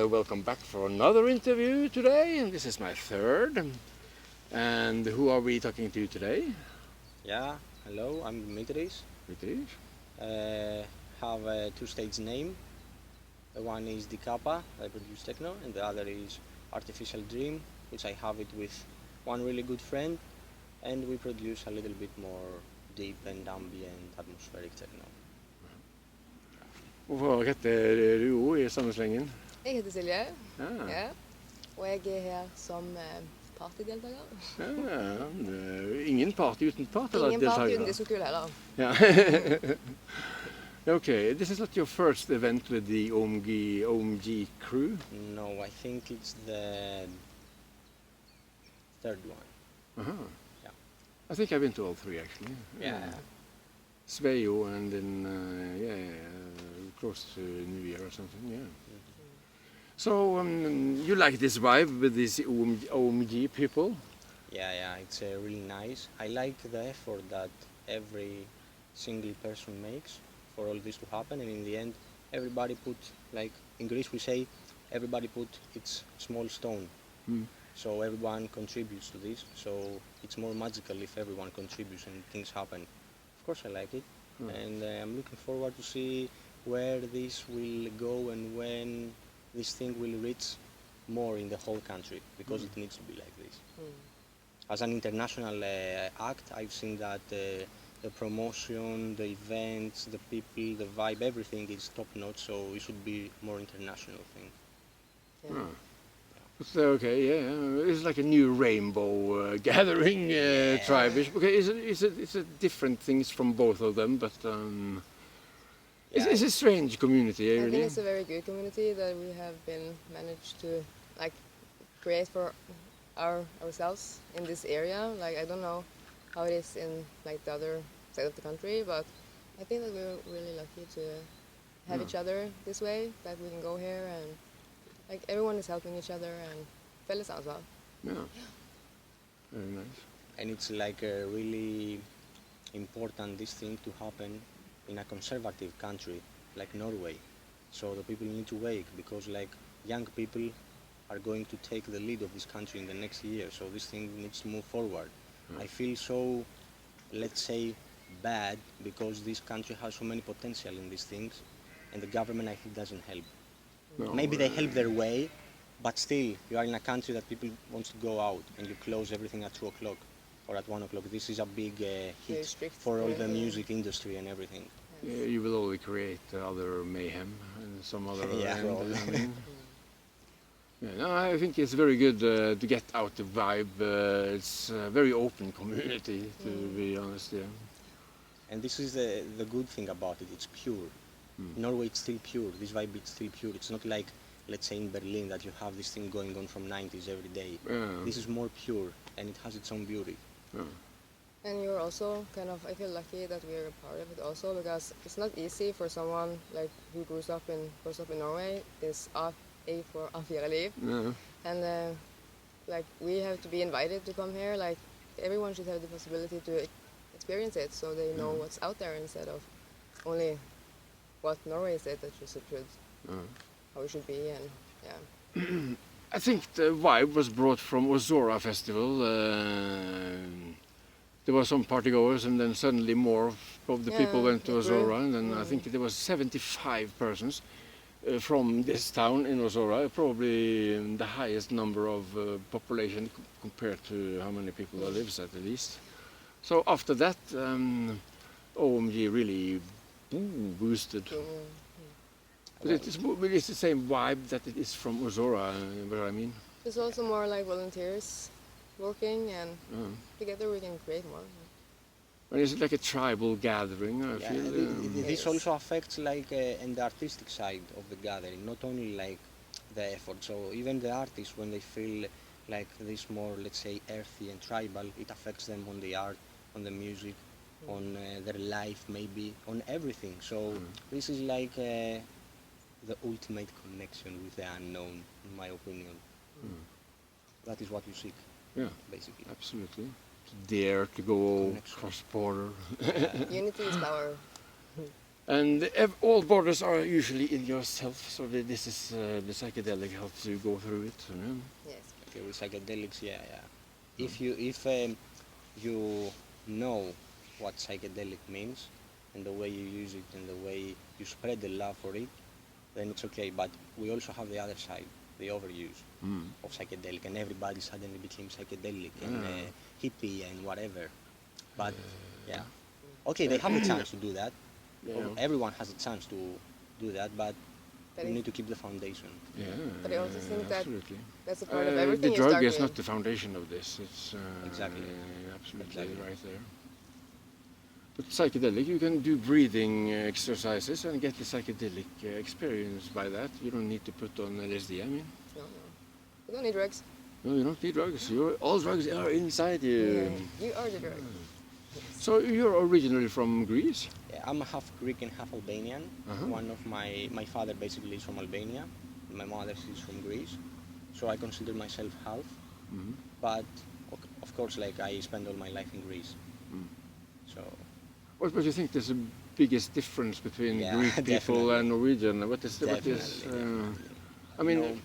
welcome back for another interview today, and this is my third. And who are we talking to today? Yeah, hello, I'm Dimitris. Dimitris? Have a two-stage name. The one is Di.Capa, I produce techno, and the other is Artificial Dream, which I have it with one really good friend, and we produce a little bit more deep and ambient atmospheric techno. Hvorfor heter du i samme slengen? Jeg heter Silje, Ja. og jeg er her som partydeltaker. Ingen party uten partydeltaker. Ingen party uten diskokul heller. Yeah. Okay, this is not your first event with the OMG crew? No, I think it's the third one. Uh-huh. Yeah. I think I've been to all three actually. Yeah. Sveio and then, close to New Year or something, yeah. So, you like this vibe with these OMG people? Yeah, it's really nice. I like the effort that every single person makes for all this to happen, and in the end, everybody put, like in Greece we say, everybody put its small stone. So everyone contributes to this, so it's more magical if everyone contributes and things happen. Of course I like it, and I'm looking forward to see where this will go and when this thing will reach more in the whole country, because it needs to be like this. As an international act, I've seen that the promotion, the events, the people, the vibe, everything is top notch, so it should be more international thing. Yeah. It's okay, yeah. It's like a new rainbow gathering tribe. Okay, it's a different things from both of them, but it's a strange community. I think it's a very good community that we have been managed to like create for ourselves in this area. Like I don't know how it is in like the other side of the country, but I think that we're really lucky to have each other this way. That we can go here and like everyone is helping each other and felles ansvar. Yeah, very nice. And it's like really important this thing to happen in a conservative country like Norway. So the people need to wake, because like young people are going to take the lead of this country in the next year, so this thing needs to move forward. I feel so, let's say, bad because this country has so many potential in these things, and the government I think doesn't help. No, Maybe they help their way, but still you are in a country that people want to go out and you close everything at 2 o'clock or at 1 o'clock. This is a big hit strict for all the music industry and everything. Yeah, you will only create other mayhem and some other. No, I think it's very good to get out the vibe. It's a very open community, to be honest. Yeah. And this is the good thing about it. It's pure. Norway is still pure. This vibe is still pure. It's not like, let's say, in Berlin that you have this thing going on from 90s every day. This is more pure, and it has its own beauty. And you're also kind of, I feel lucky that we're a part of it also, because it's not easy for someone like who grows up in Norway. It's A for A4 liv. And like we have to be invited to come here. Like everyone should have the possibility to experience it, so they know what's out there instead of only what Norway said that how it should be, and yeah. I think the vibe was brought from Ozora-Festival. There were some partygoers, and then suddenly more of the people went to Ozora, and then I think there was 75 persons from this town in Ozora, probably the highest number of population compared to how many people there lives at least. So after that, OMG really boosted. But it's the same vibe that it is from Ozora, what I mean. There's also more like volunteers working, and together we can create more. And it's like a tribal gathering, I feel. This also affects like and the artistic side of the gathering, not only like the effort. So even the artists, when they feel like this more, let's say, earthy and tribal, it affects them on the art, on the music, on their life, maybe on everything. So this is like the ultimate connection with the unknown, in my opinion. That is what you seek, basically. Absolutely. To dare to go cross border. Unity is power. And all borders are usually in yourself, so this is the psychedelic helps you go through it. You know? Yes. Okay, with psychedelics, yeah. If you know what psychedelic means and the way you use it and the way you spread the love for it, then it's okay. But we also have the other side, the overuse of psychedelic, and everybody suddenly became psychedelic and hippie and whatever. But yeah, okay, they have the chance to do that. Yeah. Everyone has a chance to do that, but But you I- need to keep the foundation. Yeah, But I also think that absolutely. that's a part of everything The you drug start is with. not the foundation of this. It's Exactly. absolutely Exactly. right there. But psychedelic, you can do breathing exercises and get the psychedelic experience by that. You don't need to put on LSD. I mean, No. You don't need drugs. no, you don't need drugs. All drugs are inside you. Yeah, you are the drug. So you're originally from Greece? Yeah, I'm half Greek and half Albanian. One of my father basically is from Albania, my mother is from Greece, so I consider myself half. But of course, like I spent all my life in Greece. So What do you think is the biggest difference between Yeah, Greek people definitely. and Norwegian? What is? Definitely. I mean, you know,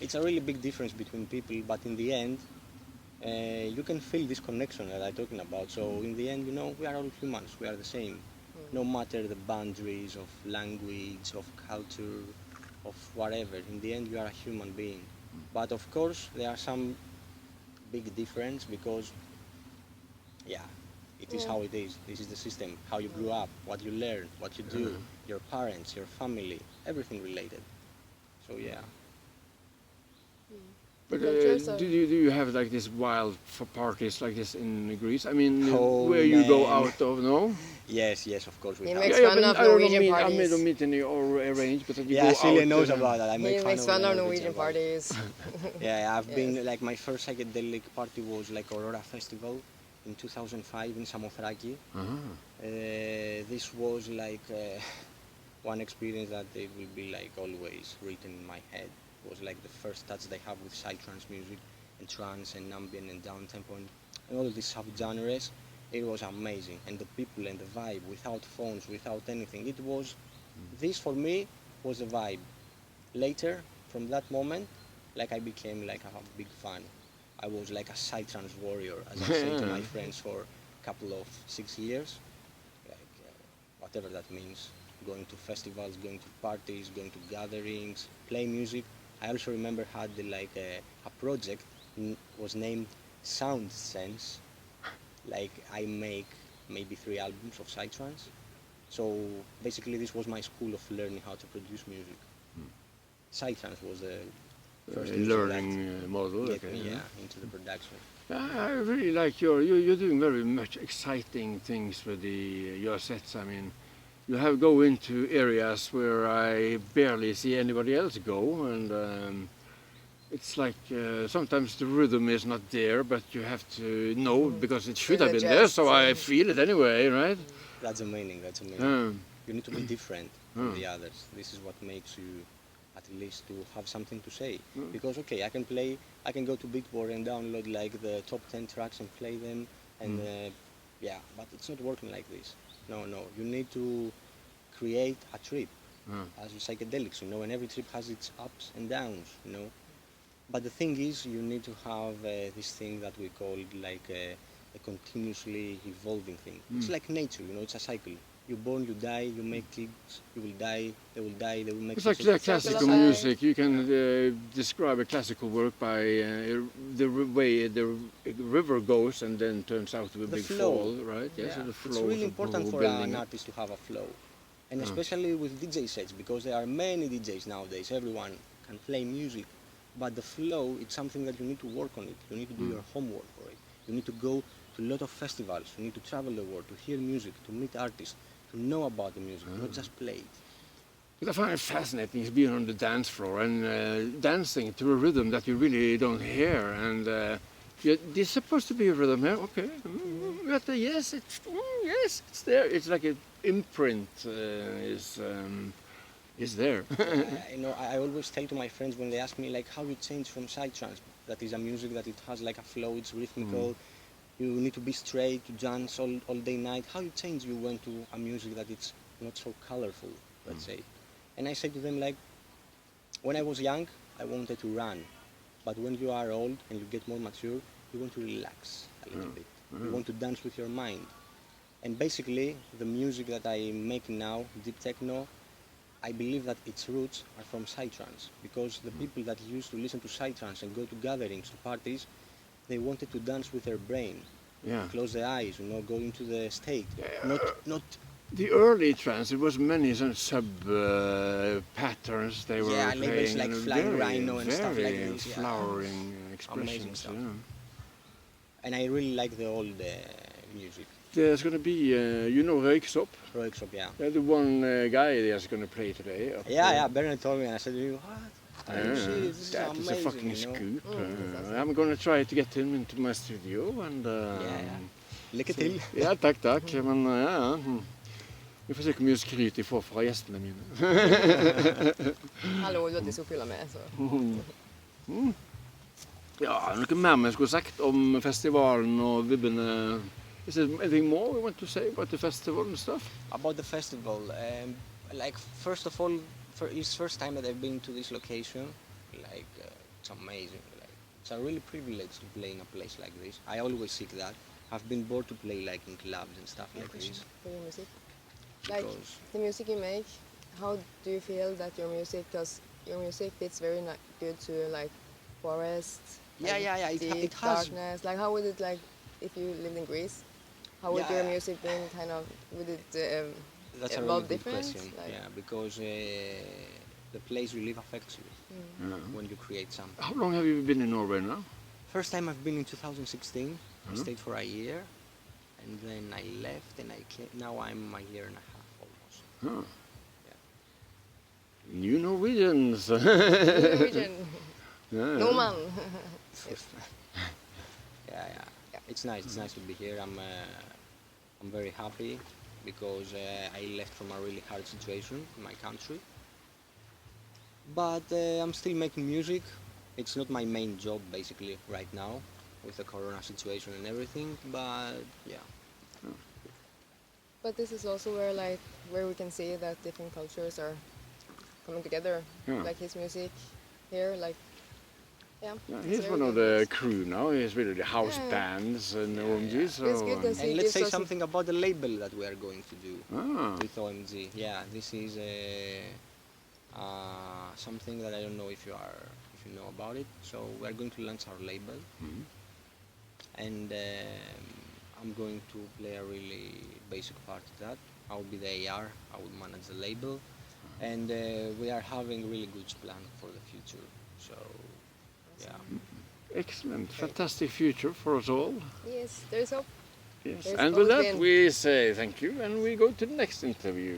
it's a really big difference between people, but in the end, you can feel this connection that I'm talking about. So in the end, we are all humans. We are the same, no matter the boundaries of language, of culture, of whatever. In the end, you are a human being. But of course, there are some big difference because, yeah, it is how it is. This is the system, how you grew up, what you learn, what you do, your parents, your family, everything related. So yeah. but cultures are- do you have like this wild parties like this in Greece? I mean, Oh, where you go man. out of? No. Yes, of course we He have. makes fun of but I don't Norwegian mean I parties. don't mean any or arrange, but that you Yeah, go Silje out. knows about that. I make He fun makes of fun the of Norwegian parties. parties. Yeah, I've been Yes. like my first psychedelic party was like Aurora Festival in 2005 in Samothraki. This was like one experience that it will be like always written in my head. It was like the first touch they have with psytrance music and trance and ambient and downtempo and all these subgenres. It was amazing, and the people and the vibe without phones, without anything. It was this for me was a vibe. Later, from that moment, like I became like a big fan. I was like a psytrance warrior, as I say to my friends for a couple of 6 years, like whatever that means. Going to festivals, going to parties, going to gatherings, play music. I also remember had like a project was named Sound Sense. Like I make maybe 3 albums of psytrance. So basically this was my school of learning how to produce music. Psytrance was the first music Learning model. that get Okay. me into the production. I really like you're doing very much exciting things with your sets. I mean, you have go into areas where I barely see anybody else go, and it's like sometimes the rhythm is not there, but you have to know because it should Feel have the been there, so I jazz. feel it anyway, right? That's the meaning, that's the meaning. Um, You need to be different from the others. This is what makes you at least to have something to say. Because okay, I can go to Beatport and download like the top 10 tracks and play them, and yeah, but it's not working like this. No, you need to create a trip as with psychedelics, and every trip has its ups and downs, But the thing is, you need to have this thing that we call like a continuously evolving thing. It's like nature, it's a cycle. You're born, you die, you make kids, you will die, they will die, they will make it's like kids. classical life. music. You can describe a classical work by way the river goes and then turns out to be a The big flow. fall, right? Yes, Yeah. the It's flow really of important for building an it. artist to have a flow. And especially with DJ sets, because there are many DJs nowadays, everyone can play music. But the flow, it's something that you need to work on it. You need to do your homework for it. You need to go to a lot of festivals. You need to travel the world to hear music, to meet artists, to know about the music, not just play it. What I find it fascinating is being on the dance floor and dancing to a rhythm that you really don't hear. And there's supposed to be a rhythm here, okay. But yes, it's there. It's like an imprint is there. I always tell to my friends when they ask me like how you change from psytrance, that is a music that it has like a flow, it's rhythmical, you need to be straight to dance all day night. How you change you went to a music that it's not so colorful, let's say. And I said to them, like, when I was young, I wanted to run, but when you are old and you get more mature, you want to relax a little bit. You want to dance with your mind. And basically, the music that I make now, deep techno, I believe that its roots are from psytrance, because the people that used to listen to psytrance and go to gatherings, to parties, they wanted to dance with their brain. Yeah. Close the eyes, go into the state. Not the early trance, it was many sub patterns they were playing. labels like Flying very, Rhino and stuff like very this. flowering Amazing expressions. stuff. Yeah. And I really like the old music. There's going to be, Røyksopp. Redaksjon, yeah. The one guy that's going to play today. Yeah, Bernard told me, and I said to him, what? Are you serious? This is That amazing, is a fucking you know? scoop. I'm going to try to get him into my studio. And, Lykke til. Ja, takk. Men ja. Vi får se hvor mye skryt jeg får fra gjestene mine. Hallo, du skal fylle med, så. Ja, noe mer vi skulle sagt om festivalen og vibbene. Is there anything more we want to say about the festival and stuff? About the festival, like first of all, it's first time that I've been to this location. Like it's amazing. Like it's a really privilege to play in a place like this. I always seek that. I've been bored to play like in clubs and stuff like this. For your music. Like Because the music you make, how do you feel that your music, because your music fits very good to like forest, Yeah, deep it has. darkness. Like how would it like if you lived in Greece? How would your music be kind of, would it That's a evolve really good different? question. Like, Yeah, because the place you live affects you when you create something. How long have you been in Norway now? First time I've been in 2016. I Mhm. stayed for a year, and then I left, and I came. Now I'm a year and a half almost. Huh. Yeah. New Norwegians. Norwegian. Yeah. No man. Yeah. It's nice. It's nice to be here. I'm very happy because I left from a really hard situation in my country. But I'm still making music. It's not my main job basically right now with the corona situation and everything. But yeah. But this is also where we can see that different cultures are coming together. Yeah. Like his music here, like Yeah, it's he's very one of good. the crew now. He's really the house Yeah. bands and OMG. Yeah. So It's good that And he let's gives say us something about the label that we are going to do with OMG. Yeah, this is something that I don't know if you know about it. So we are going to launch our label, and I'm going to play a really basic part of that. I will be the AR. I will manage the label, and we are having really good plan for the future. So yeah. excellent, fantastic future for us all. Yes, there's hope. Yes. There's And with always that, been. we say thank you, and we go to the next interview.